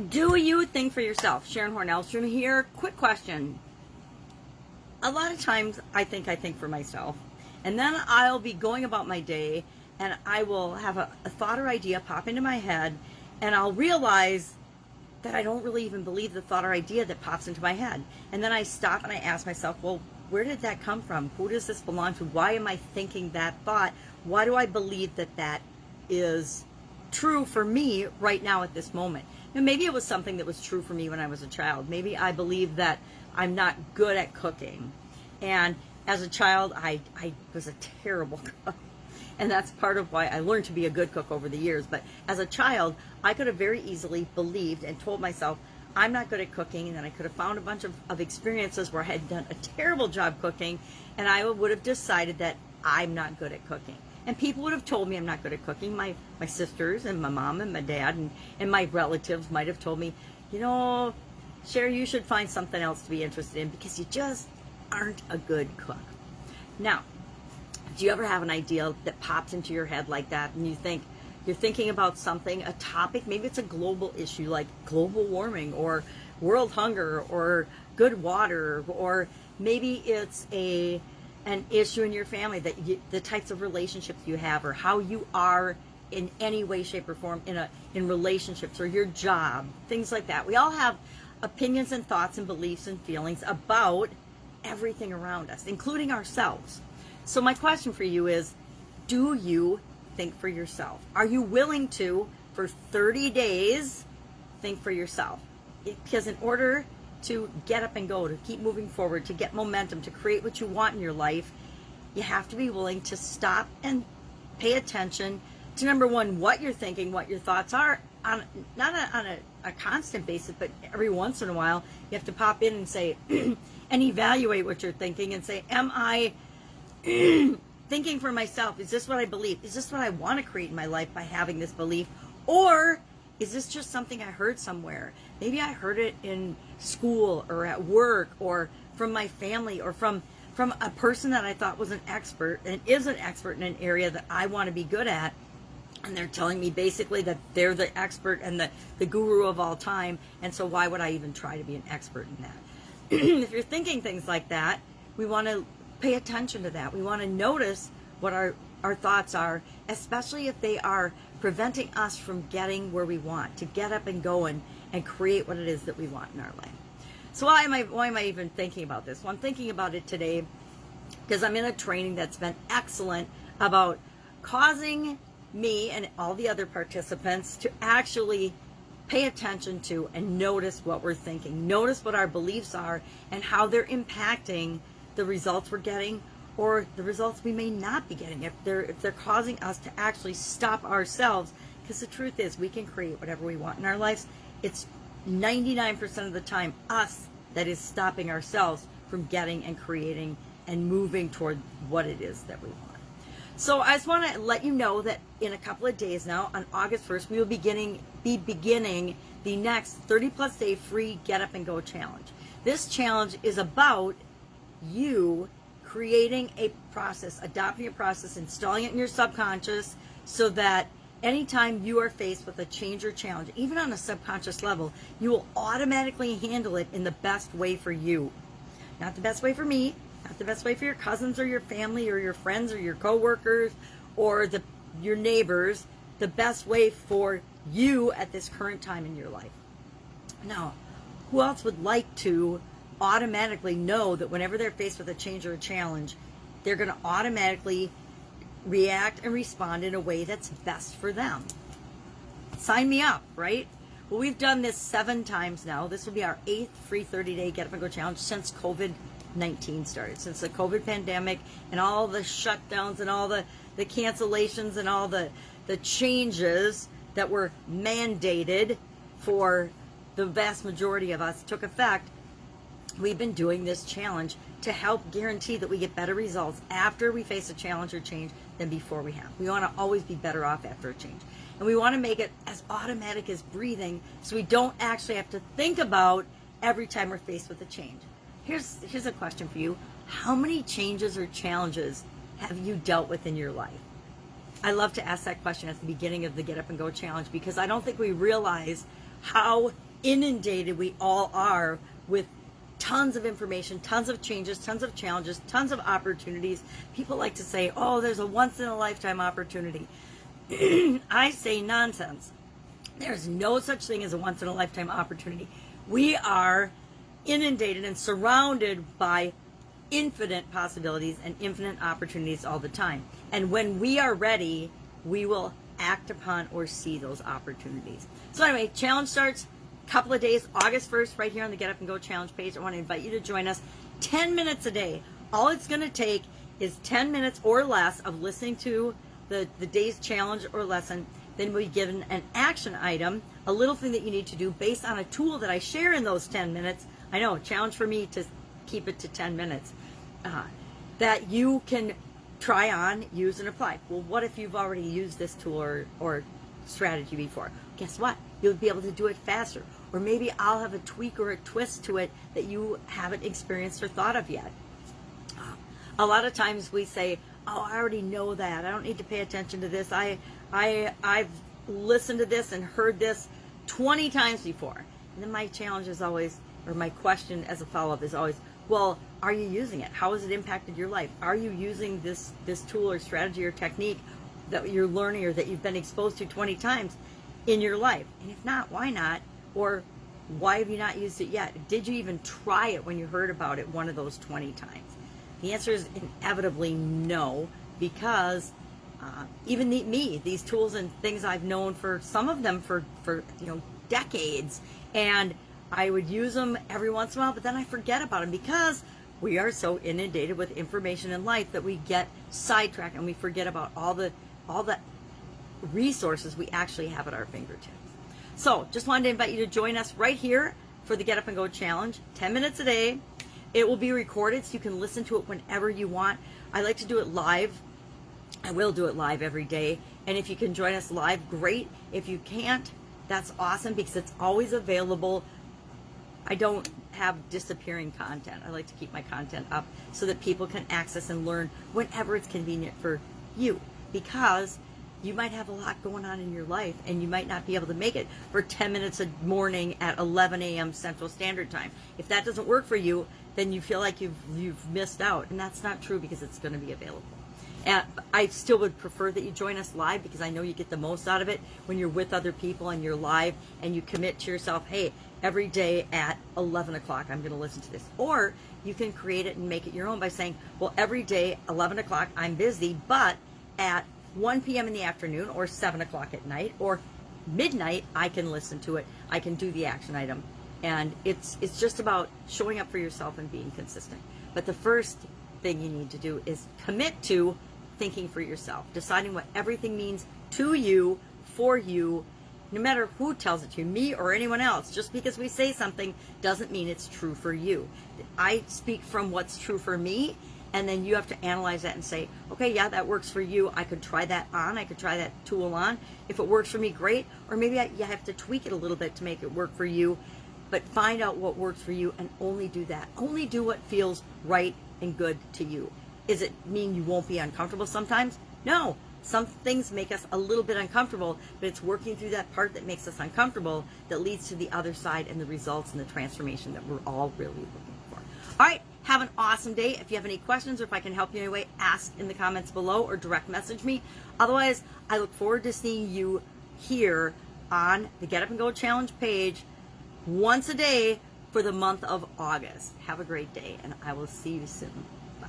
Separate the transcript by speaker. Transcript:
Speaker 1: Do you think for yourself? Sharon Horne-Ellstrom here. Quick question. A lot of times I think for myself. And then I'll be going about my day and I will have a thought or idea pop into my head and I'll realize that I don't really even believe the thought or idea that pops into my head. And then I stop and I ask myself, well, where did that come from? Who does this belong to? Why am I thinking that thought? Why do I believe that that is true for me right now at this moment? Now, maybe it was something that was true for me when I was a child. Maybe I believed that I'm not good at cooking. And as a child, I was a terrible cook. And that's part of why I learned to be a good cook over the years. But as a child, I could have very easily believed and told myself, I'm not good at cooking. And then I could have found a bunch of experiences where I had done a terrible job cooking. And I would have decided that I'm not good at cooking. And people would have told me I'm not good at cooking. My sisters and my mom and my dad and my relatives might have told me, you know, Sherry, you should find something else to be interested in because you just aren't a good cook. Now, do you ever have an idea that pops into your head like that and you're thinking about something, a topic, maybe it's a global issue like global warming or world hunger or good water, or maybe it's an issue in your family, that the types of relationships you have or how you are in any way, shape, or form in relationships or your job, things like that. We all have opinions and thoughts and beliefs and feelings about everything around us, including ourselves. So my question for you is, do you think for yourself? Are you willing to, for 30 days, think for yourself? Because in order to get up and go, to keep moving forward, to get momentum, to create what you want in your life, you have to be willing to stop and pay attention to, number one, what you're thinking, what your thoughts are, not on a constant basis, but every once in a while, you have to pop in and say, and evaluate what you're thinking and say, am I thinking for myself? Is this what I believe? Is this what I want to create in my life by having this belief? Or is this just something I heard somewhere? Maybe I heard it in school or at work or from my family or from a person that I thought was an expert and is an expert in an area that I want to be good at. And they're telling me basically that they're the expert and the guru of all time. And so why would I even try to be an expert in that? If you're thinking things like that, we want to pay attention to that. We want to notice what our thoughts are, especially if they are preventing us from getting where we want, to get up and go and create what it is that we want in our life. So why am I even thinking about this? Well, I'm thinking about it today because I'm in a training that's been excellent about causing me and all the other participants to actually pay attention to and notice what we're thinking, notice what our beliefs are and how they're impacting the results we're getting or the results we may not be getting, if they're causing us to actually stop ourselves. Because the truth is, we can create whatever we want in our lives. It's 99% of the time us that is stopping ourselves from getting and creating and moving toward what it is that we want. So I just want to let you know that in a couple of days now, on August 1st, we will be beginning the next 30-plus day free Get Up and Go challenge. This challenge is about you creating a process, adopting a process, installing it in your subconscious so that anytime you are faced with a change or challenge, even on a subconscious level, you will automatically handle it in the best way for you. Not the best way for me, not the best way for your cousins or your family or your friends or your coworkers or your neighbors, the best way for you at this current time in your life. Now, who else would like to automatically know that whenever they're faced with a change or a challenge, they're going to automatically react and respond in a way that's best for them? Sign me up, right? Well, we've done this 7 times now. This will be our 8th free 30-day Get Up and Go challenge since COVID-19 started, since the COVID pandemic and all the shutdowns and all the cancellations and all the changes that were mandated for the vast majority of us took effect. We've been doing this challenge to help guarantee that we get better results after we face a challenge or change than before we have. We want to always be better off after a change. And we want to make it as automatic as breathing so we don't actually have to think about every time we're faced with a change. Here's a question for you. How many changes or challenges have you dealt with in your life? I love to ask that question at the beginning of the Get Up and Go challenge because I don't think we realize how inundated we all are with tons of information, tons of changes, tons of challenges, tons of opportunities. People like to say, oh, there's a once in a lifetime opportunity. I say nonsense. There's no such thing as a once in a lifetime opportunity. We are inundated and surrounded by infinite possibilities and infinite opportunities all the time. And when we are ready, we will act upon or see those opportunities. So anyway, challenge starts a couple of days, August 1st, right here on the Get Up and Go Challenge page. I want to invite you to join us 10 minutes a day. All it's going to take is 10 minutes or less of listening to the day's challenge or lesson. Then we'll be given an action item, a little thing that you need to do based on a tool that I share in those 10 minutes. I know, challenge for me to keep it to 10 minutes. That you can try on, use, and apply. Well, what if you've already used this tool or strategy before? Guess what? You'll be able to do it faster. Or maybe I'll have a tweak or a twist to it that you haven't experienced or thought of yet. A lot of times we say, oh, I already know that. I don't need to pay attention to this. I've listened to this and heard this 20 times before. And then my challenge is always, or my question as a follow-up is always, well, are you using it? How has it impacted your life? Are you using this tool or strategy or technique that you're learning or that you've been exposed to 20 times in your life? And if not, why not? Or why have you not used it yet? Did you even try it when you heard about it one of those 20 times? The answer is inevitably no, because even these tools and things I've known for some of them for decades, and I would use them every once in a while, but then I forget about them because we are so inundated with information in life that we get sidetracked and we forget about all the resources we actually have at our fingertips. So just wanted to invite you to join us right here for the Get Up and Go Challenge, 10 minutes a day. It will be recorded so you can listen to it whenever you want. I like to do it live. I will do it live every day. And if you can join us live, great. If you can't, that's awesome because it's always available. I don't have disappearing content. I like to keep my content up so that people can access and learn whenever it's convenient for you, because you might have a lot going on in your life and you might not be able to make it for 10 minutes a morning at 11 a.m. Central Standard Time. If that doesn't work for you, then you feel like you've missed out, and that's not true because it's going to be available. And I still would prefer that you join us live because I know you get the most out of it when you're with other people and you're live and you commit to yourself, hey, every day at 11 o'clock I'm going to listen to this. Or you can create it and make it your own by saying, well, every day 11 o'clock I'm busy, but at 1 p.m. in the afternoon or 7 o'clock at night or midnight I can listen to it. I can do the action item. And it's just about showing up for yourself and being consistent. But the first thing you need to do is commit to thinking for yourself, deciding what everything means to you, for you, no matter who tells it to you, me or anyone else. Just because we say something doesn't mean it's true for you. I speak from what's true for me, and then you have to analyze that and say, okay, yeah, that works for you. I could try that on. I could try that tool on. If it works for me, great. Or maybe you have to tweak it a little bit to make it work for you. But find out what works for you and only do that. Only do what feels right and good to you. Does it mean you won't be uncomfortable sometimes? No. Some things make us a little bit uncomfortable, but it's working through that part that makes us uncomfortable that leads to the other side and the results and the transformation that we're all really looking for. All right. Have an awesome day. If you have any questions or if I can help you in any way, ask in the comments below or direct message me. Otherwise, I look forward to seeing you here on the Get Up and Go Challenge page once a day for the month of August. Have a great day, and I will see you soon. Bye.